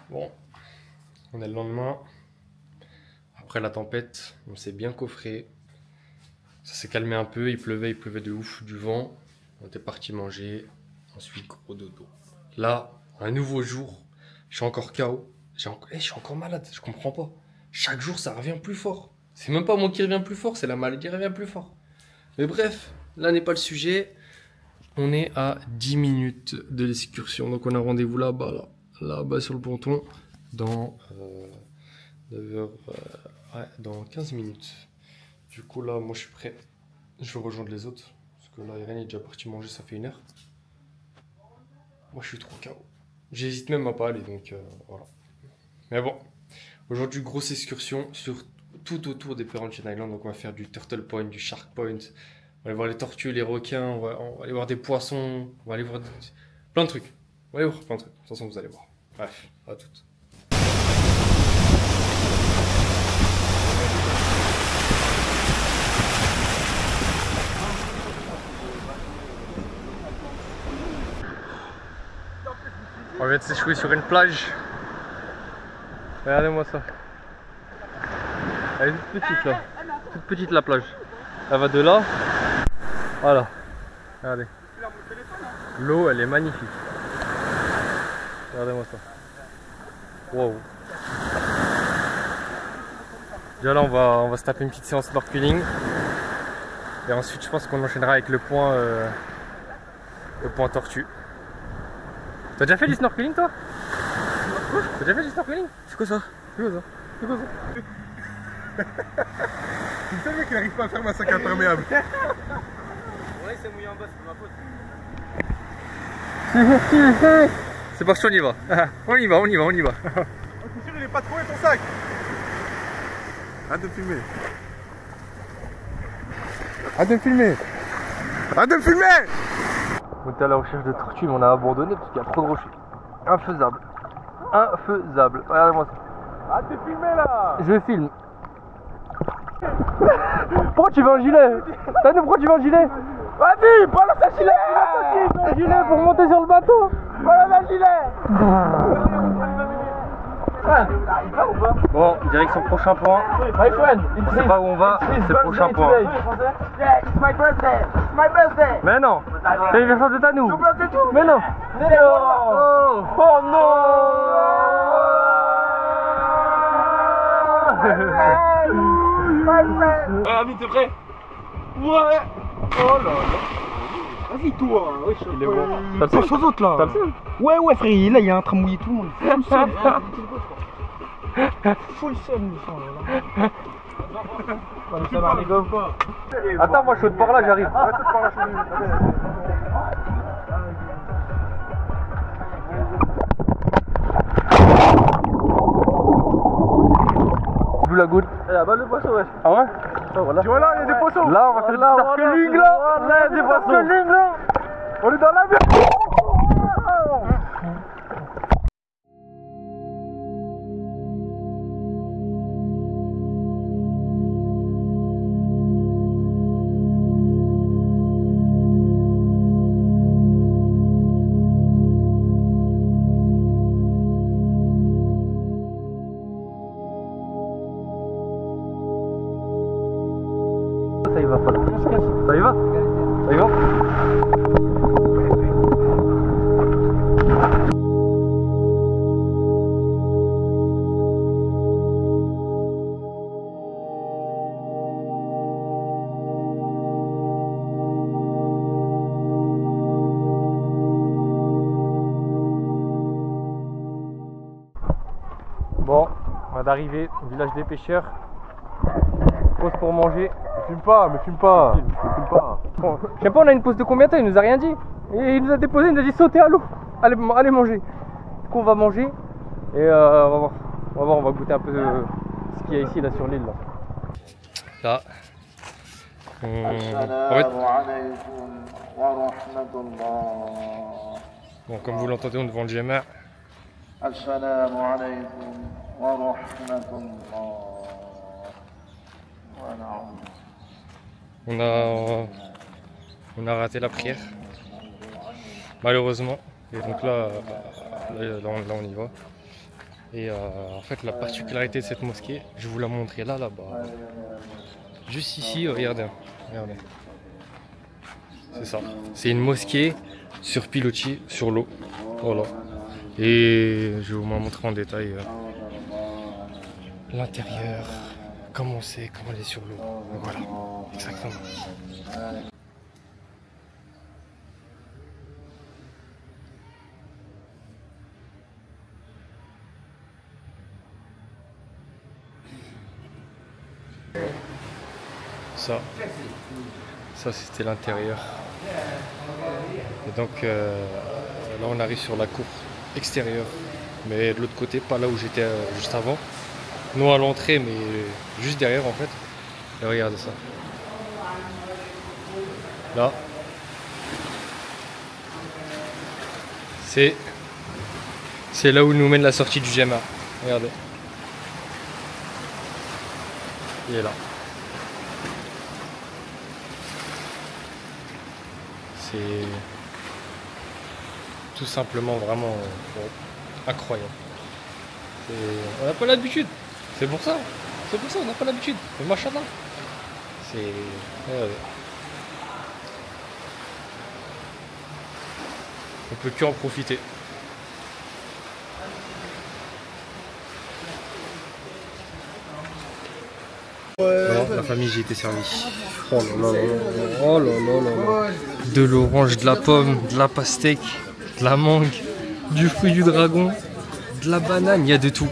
Bon, on est le lendemain. Après la tempête, on s'est bien coffré. Ça s'est calmé un peu, il pleuvait de ouf, du vent. On était parti manger. Ensuite, gros dodo. Là, un nouveau jour. Je suis encore KO. Je suis encore malade, je comprends pas. Chaque jour, ça revient plus fort. C'est même pas moi qui reviens plus fort, c'est la maladie qui revient plus fort. Mais bref, là n'est pas le sujet. On est à 10 minutes de l'excursion. Donc on a rendez-vous là-bas, là-bas sur le ponton. Dans 9h, ouais, dans 15 minutes. Du coup là, moi je suis prêt. Je vais rejoindre les autres. Parce que là, Irène est déjà partie manger, ça fait 1 heure. Moi je suis trop KO. J'hésite même à pas aller, donc voilà. Mais bon, aujourd'hui grosse excursion sur tout autour des Perhentian Islands. Donc on va faire du Turtle Point, du Shark Point. On va aller voir les tortues, les requins, on va aller voir des poissons, on va aller voir plein de trucs. On va aller voir plein de trucs. De toute façon, vous allez voir. Bref, à toutes. On vient de s'échouer sur une plage. Regardez-moi ça. Elle est toute petite là. Toute petite la plage. Elle va de là. Voilà. Regardez. L'eau elle est magnifique. Regardez-moi ça. Wow. Déjà là on va se taper une petite séance de snorkeling. Et ensuite je pense qu'on enchaînera avec le point tortue. T'as déjà fait du snorkeling toi? T'as déjà fait du snorkeling? C'est quoi ça? C'est quoi ça? C'est quoi ça? Tu sais le mec il n'arrive pas à faire ma sac imperméable. Ouais, il s'est mouillé en bas, c'est ma faute. C'est parti, on y va. On y va. Oh, t'es sûr il est pas trouvé ton sac? Arrête de filmer. Arrête de filmer. Arrête de filmer. On était à la recherche de tortues mais on a abandonné parce qu'il y a trop de rochers. Infaisable. Infaisable. Regardez-moi ça. Arrête de filmer là. Je filme. Pourquoi tu veux un gilet? Tano, pourquoi tu veux un gilet? Vas-y, balance un gilet. Un gilet pour monter sur le bateau. Balance un gilet. Bon, direction prochain point. My friend, On sait pas où on va, c'est le prochain point. Yeah, it's my birthday. It's my birthday. Mais non, c'est l'anniversaire de Tanou. Mais non. Oh non. Ah, Ami, t'es prêt? Ouais. Oh là là. Vas-y toi. Ouais, Il est bon. T'as le seum aux autres là. T'as le seum? Ouais, frère, là il y a un train mouillé tout le monde. Full seum. Full seum, ça va, les gars. Attends, moi je saute par là, j'arrive. D'où la goutte? Bah le poisson, ouais. Ah ouais? Tu vois là, il y a des poissons. Là, on va faire du snorkeling là. Là, il y a des poissons. Là. On est dans l'avion. Ça y va pas là. Ça y va? Ça y va? Bon, on vient d'arriver au village des pêcheurs. Pause pour manger. Fume pas. Bon, je sais pas, on a une pause de combien de temps? Il nous a rien dit. Et il nous a déposé, il nous a dit sautez à l'eau. Allez manger. Du coup on va manger. Et on va voir, on va goûter un peu ce qu'il y a ici là sur l'île. Là. Bon, comme vous l'entendez, on est devant le GMR. On a raté la prière, malheureusement. Et donc là on y va. Et en fait, la particularité de cette mosquée, je vais vous la montrer là-bas. Juste ici, regardez. Regardez. C'est ça. C'est une mosquée sur pilotis, sur l'eau. Voilà. Et je vais vous montrer en détail l'intérieur, comment c'est, comment elle est sur l'eau. Voilà, exactement. Ça c'était l'intérieur. Et donc là on arrive sur la cour extérieure, mais de l'autre côté, pas là où j'étais juste avant. Non à l'entrée, mais juste derrière en fait. Et regardez ça. Là, c'est là où nous mène la sortie du Jama. Regardez. Il est là. C'est tout simplement vraiment incroyable. On n'a pas l'habitude. C'est pour ça on n'a pas l'habitude. Mais machallah. C'est... On peut que en profiter. Voilà, la famille, j'ai été servi. Oh là là là là. Oh là là là là. De l'orange, de la pomme, de la pastèque, de la mangue, du fruit du dragon, de la banane, il y a de tout.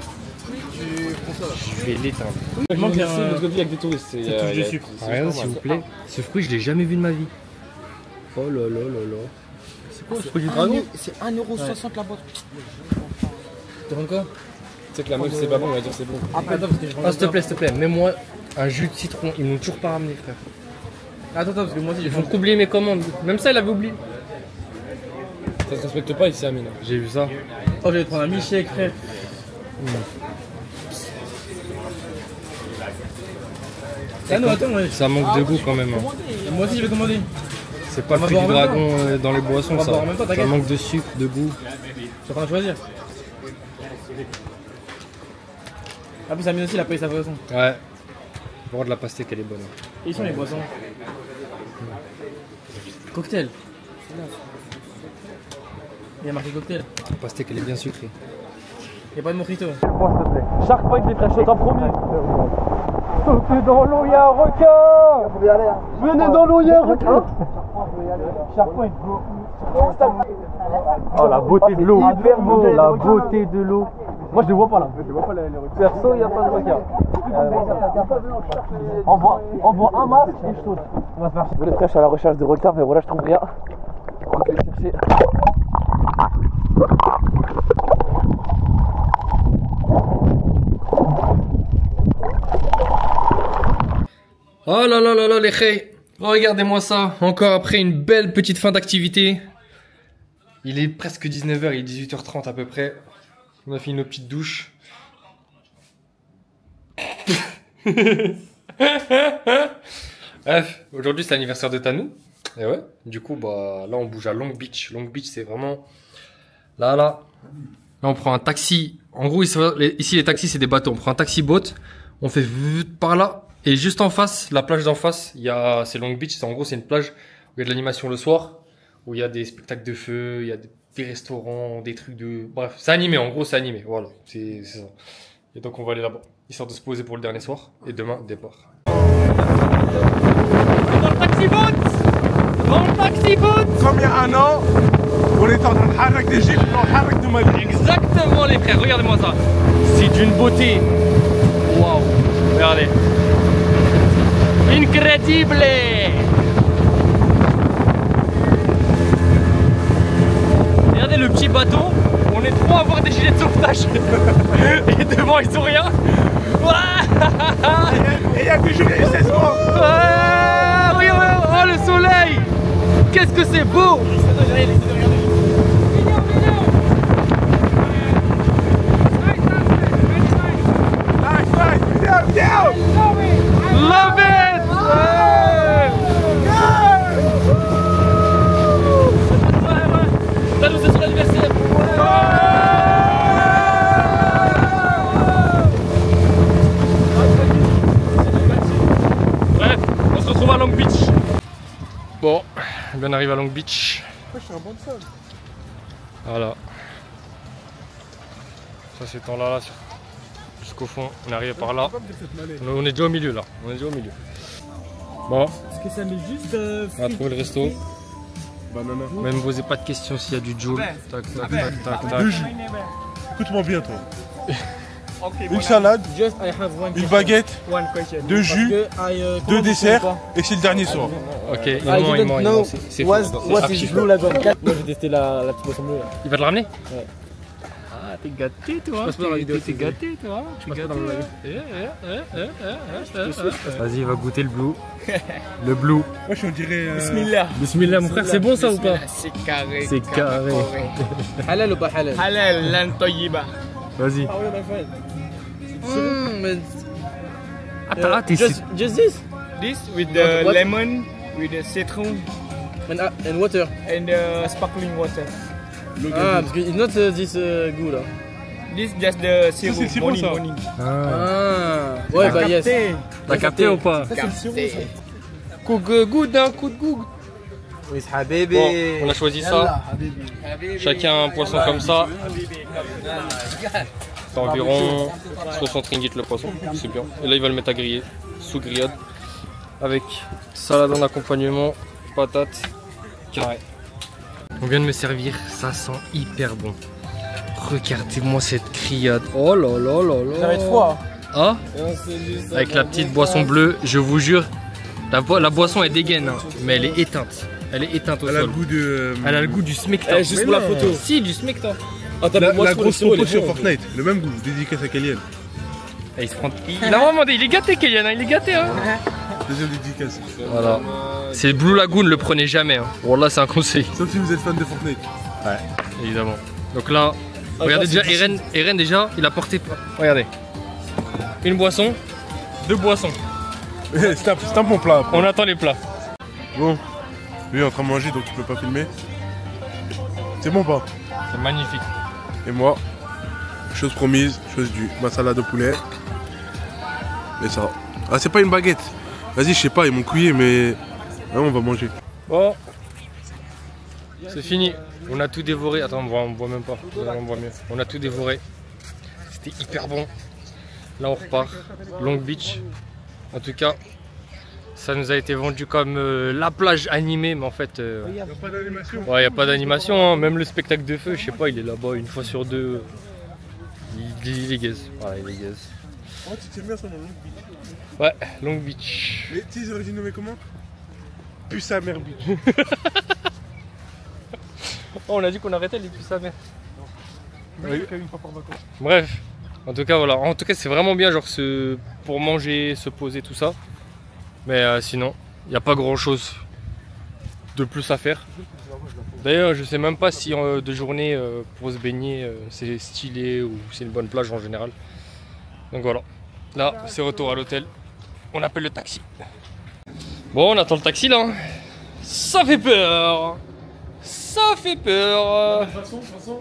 Je vais l'éteindre. Je manque merci parce que il y a que des touristes. C'est touche de sucre. Regardez s'il vous plaît. Ce fruit, je l'ai jamais vu de ma vie. Oh là là là là. C'est quoi ce fruit du dragon? C'est 1,60€ la boîte. Tu rends quoi? Tu sais que la meuf c'est pas bon, on va dire c'est bon. Ah, s'il te plaît, mets-moi un jus de citron. Ils m'ont toujours pas ramené, frère. Attends, parce que moi aussi Ils vont oublier mes commandes. Même ça, il avait oublié. Ça se respecte pas ici, Amine. J'ai vu ça. Oh, je vais te prendre un milkshake, frère. Ah non, attends, ouais. Ça manque de goût quand même. Hein. Moi aussi, je vais commander. C'est pas le fruit du dragon dans les boissons, ça. Ça manque de sucre, de goût. Tu es en train de choisir. Ah, puis Amine aussi, il a payé sa boisson. Ouais. Voir de la pastèque, elle est bonne. Et ils sont les boissons. Cocktail. Il y a marqué cocktail. La pastèque, elle est bien sucrée. Il n'y a pas de mojito. Shark Point, les frères, chauds en premier. Sautez dans l'eau, il y a un requin. Venez dans l'eau, il y a un requin. Shark Point, go. Oh, la beauté de l'eau. Hyper beau, la beauté de l'eau. Moi, je les vois pas là. Perso, il n'y a pas de requin. On voit un masque et je saute. Vous les frères, je suis à la recherche de requins, mais voilà, je trouve rien. Faut que les chercher. Oh là là là là, les khey. Regardez-moi ça. Encore après une belle petite fin d'activité. Il est presque 19h, il est 18h30 à peu près. On a fait nos petites douches. Bref, aujourd'hui c'est l'anniversaire de Tanou. Et ouais, du coup, bah là on bouge à Long Beach. Long Beach, c'est vraiment... Là, on prend un taxi. En gros, ici les taxis, c'est des bateaux. On prend un taxi boat. On fait par là. Et juste en face, la plage d'en face, c'est Long Beach. En gros, c'est une plage où il y a de l'animation le soir. Où il y a des spectacles de feu, il y a des restaurants, des trucs de... Bref, c'est animé, en gros, c'est animé. Voilà, c'est ça. Et donc, on va aller là-bas, histoire de se poser pour le dernier soir. Et demain, départ. Dans le taxi boat. Dans le taxi boat. Comme il y a un an, on est en train de harrak d'Égypte, on harrak de Mali. Exactement, les frères, regardez-moi ça. C'est d'une beauté. Waouh. Regardez. Incredible. Regardez le petit bateau. On est trois à avoir des gilets de sauvetage. Et devant, ils sont rien. Et il y a des gilets de 16 mois. Oui, oh le soleil. Qu'est-ce que c'est beau. Love it! Ça nous est sur l'anniversaire. vient d'arriver à Long Beach. Je suis un bon sol. Voilà. Ça c'est en là, jusqu'au fond. On est arrivé par là. On est déjà au milieu là. On est déjà au milieu. Bon. Est-ce que ça met juste On a trouvé le resto. Banana. Ne me posez pas de questions s'il y a du Joule. Tac, tac, tac, tac, tac. Écoute-moi bien, toi. Une salade, une baguette, 2 jus, 2 desserts, et c'est le dernier soir. Ok, il ment. C'est faux. What is Blue Lagoon 4? Moi j'ai testé la petite boisson bleue. Il va te le ramener? Ouais. Ah, t'es gâté toi. Je passe pas dans la vidéo. T'es gâté toi. Je passe pas dans le live. Vas-y, va goûter le Blue. Le Blue. Moi, on dirait. Bismillah. Bismillah, mon frère, c'est bon ça ou pas? C'est carré. C'est carré. Halal ou pas halal? Halal, lan tayyiba. Vas-y. Ah oui, my friend. Attends, t'es just this? This with the lemon, with the citron, and water, and sparkling water. Ah, parce que it's not this good. This just the sirop, morning. Ah, ouais, bah yes. T'as capté ou pas? Coup de good, hein, coup de good. Oui, habibi. Bon, on a choisi ça. Chacun un poisson comme ça. C'est environ 60 ringgit le poisson, c'est bien. Et là il va le mettre à griller, sous grillade. Avec salade en accompagnement, patates, carré. On vient de me servir, ça sent hyper bon. Regardez-moi cette grillade. Oh là là là là. Ça va être froid. Ah, avec la petite boisson bleue, je vous jure, la boisson est dégaine, hein, mais elle est éteinte. Elle est éteinte au sol. Elle a le goût du smecta. Juste pour la photo. Si, du smecta. La grosse propo sur Fortnite, le même goût, dédicace à Kellyanne. Il se prend. Il a vraiment il est gâté Kellyanne, il est gâté hein. Deuxième dédicace. Voilà. C'est Blue Lagoon, le prenez jamais. Hein. Bon là c'est un conseil. Sauf si vous êtes fan de Fortnite. Ouais, évidemment. Donc là, regardez déjà, Eren déjà, il a porté. Regardez. Une boisson, 2 boissons. C'est un bon plat. On attend les plats. Bon, lui est en train de manger donc il peut pas filmer. C'est bon pas? C'est magnifique. Et moi, chose promise, chose du ma salade au poulet. Mais ça. Ah c'est pas une baguette. Vas-y, je sais pas, ils m'ont couillé mais là, on va manger. Bon, c'est fini. On a tout dévoré. Attends, on voit même pas. On voit mieux. On a tout dévoré. C'était hyper bon. Là on repart. Long Beach. En tout cas, ça nous a été vendu comme la plage animée, mais en fait, Il n'y a pas d'animation. ouais, il n'y a pas d'animation. Hein. Même le spectacle de feu, je sais pas, il est là-bas une fois sur deux. Il est gaze. Voilà, il est gaze. Oh, tu t'aimes bien son nom, Long Beach. Ouais, Long Beach. Mais tu sais, ils auraient dû nommer comment? Puce à mer Beach. Oh, on a dit qu'on arrêtait les puces à mer. Oui, une fois par vacances. Bref, en tout cas, voilà. En tout cas, c'est vraiment bien, genre, pour manger, se poser, tout ça. Mais sinon, il n'y a pas grand chose de plus à faire. D'ailleurs, je sais même pas si de journée pour se baigner c'est stylé ou c'est une bonne plage en général. Donc voilà, là c'est retour à l'hôtel. On appelle le taxi. Bon, on attend le taxi là. Ça fait peur. Ça fait peur. De toute façon,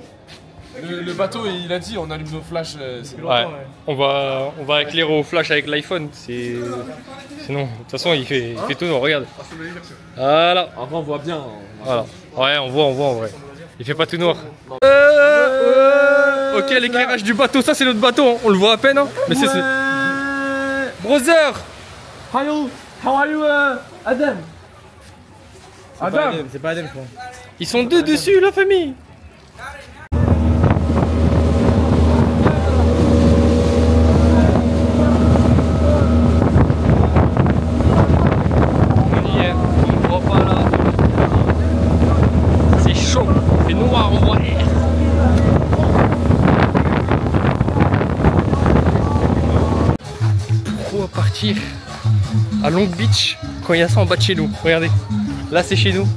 le bateau il a dit on allume nos flashs. Ouais. On va éclairer au flash avec l'iPhone. Sinon, de toute façon, il fait tout noir. Regarde. Voilà. En vrai on voit bien. Voilà. Ouais, on voit en vrai. Il fait pas tout noir. Ok, l'éclairage du bateau, ça c'est notre bateau. Hein. On le voit à peine. Hein. Mais c'est. Brother. Hello, how are you, Adam? Adam, c'est pas Adam je crois. Ils sont deux dessus, la famille. À Long Beach quand il y a ça en bas de chez nous. Regardez, là c'est chez nous,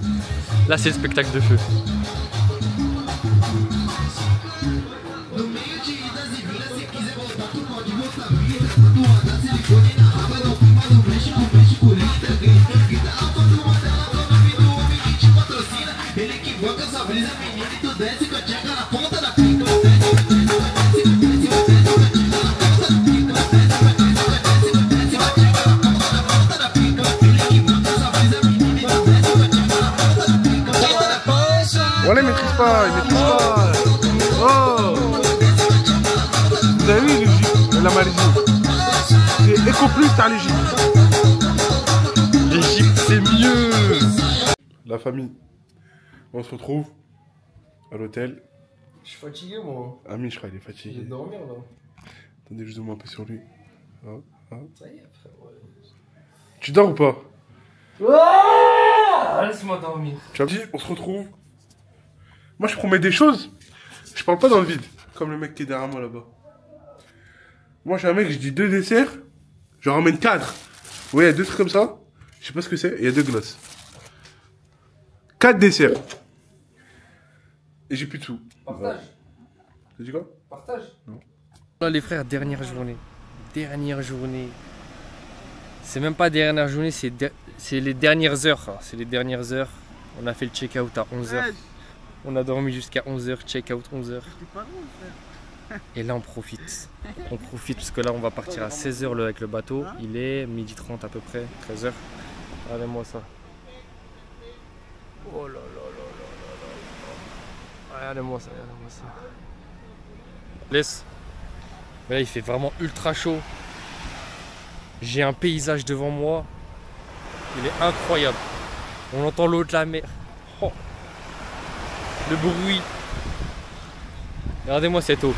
là c'est le spectacle de feu. la Malaisie. C'est Eco Plus, t'as l'Égypte. L'Égypte, c'est mieux. La famille. On se retrouve à l'hôtel. Je suis fatigué, moi. Ami, je crois, il est fatigué. Je vais dormir, là. Attendez, je zoome un peu sur lui. Oh, oh. Ça y est, après, ouais. Tu dors ou pas? Laisse-moi dormir. Tu as dit, on se retrouve. Moi, je promets des choses. Je parle pas dans le vide. Comme le mec qui est derrière moi là-bas. Moi, j'ai un mec, je dis 2 desserts. Je ramène 4. Oui, il y a 2 trucs comme ça. Je sais pas ce que c'est. Il y a 2 glaces. 4 desserts. Et j'ai plus de sous. Partage. T'as dit quoi? Partage. Non. Là, les frères, dernière journée. Dernière journée. C'est même pas dernière journée, c'est les dernières heures. C'est les dernières heures. On a fait le check-out à 11h. On a dormi jusqu'à 11h, check-out 11h. Et là, on profite. On profite parce que là, on va partir à 16h avec le bateau. Il est 12h30 à peu près, 13h. Regardez-moi ça. Oh là là là là là là. Regardez-moi ça, regardez-moi ça. Laisse. Mais là, il fait vraiment ultra chaud. J'ai un paysage devant moi. Il est incroyable. On entend l'eau de la mer. Oh. Le bruit. Regardez-moi cette eau.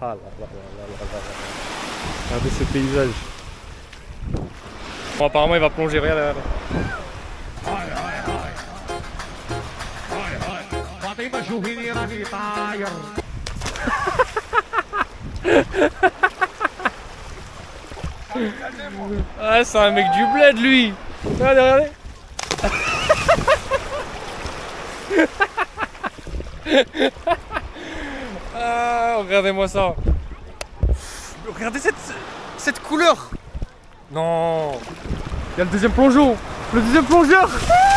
Ah là là là là là là. Regardez ce paysage. Bon, apparemment, il va plonger. Regarde, regarde. Ah, c'est un mec du bled, lui. Regardez, regardez. Ah, regardez-moi ça. Regardez cette couleur. Non. Il y a le deuxième plongeon. Le deuxième plongeur.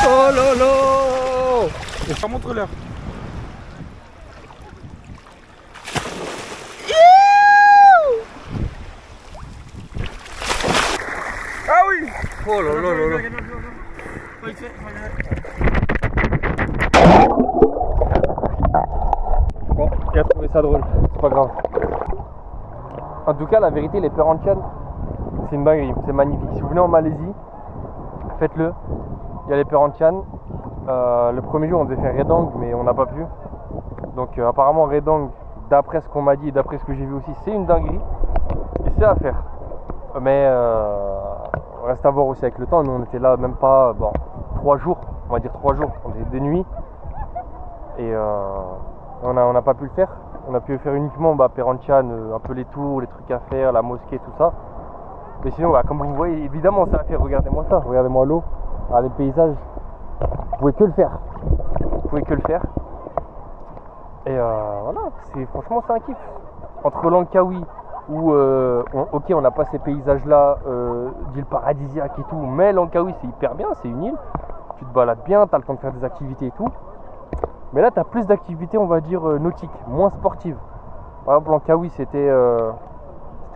Oh là là. On va montrer l'heure. Ah oui. Oh là là là là. Bon, il a trouvé ça drôle, c'est pas grave. En tout cas, la vérité, les Perhentian, c'est une dinguerie, c'est magnifique. Si vous venez en Malaisie, faites-le. Il y a les Perhentian. Le premier jour, on devait faire Redang, mais on n'a pas pu. Donc, apparemment, Redang, d'après ce qu'on m'a dit et d'après ce que j'ai vu aussi, c'est une dinguerie. Et c'est à faire. Mais reste à voir aussi avec le temps. Nous, on était là même pas, bon, 3 jours, on va dire 3 jours. On était des nuits. Et on n'a pas pu le faire. On a pu le faire uniquement Perhentian, un peu les tours, les trucs à faire, la mosquée, tout ça. Mais sinon, comme vous voyez, évidemment, ça à faire. Regardez-moi ça, regardez-moi l'eau, regardez le paysage. Vous pouvez que le faire. Vous pouvez que le faire. Et voilà, franchement, c'est un kiff. Entre Langkawi, où ok, on n'a pas ces paysages-là d'îles paradisiaques et tout, mais Langkawi, c'est hyper bien, c'est une île. Tu te balades bien, tu as le temps de faire des activités et tout. Mais là, tu as plus d'activités, on va dire, nautiques, moins sportives. Par exemple, Langkawi, c'était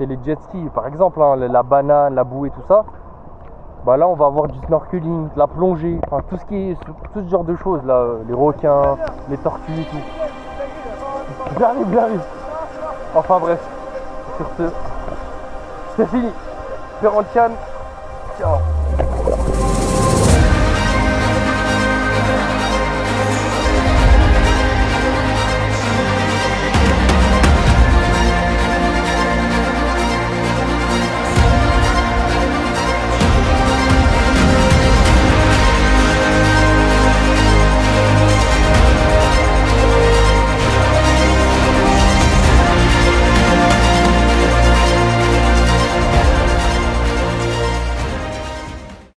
les jet skis, par exemple, hein, la banane, la bouée, tout ça. Bah là, on va avoir du snorkeling, de la plongée, enfin tout ce genre de choses, là, les requins, les tortues et tout. J'arrive. Enfin bref, sur ce, c'est fini. Perhentian, ciao.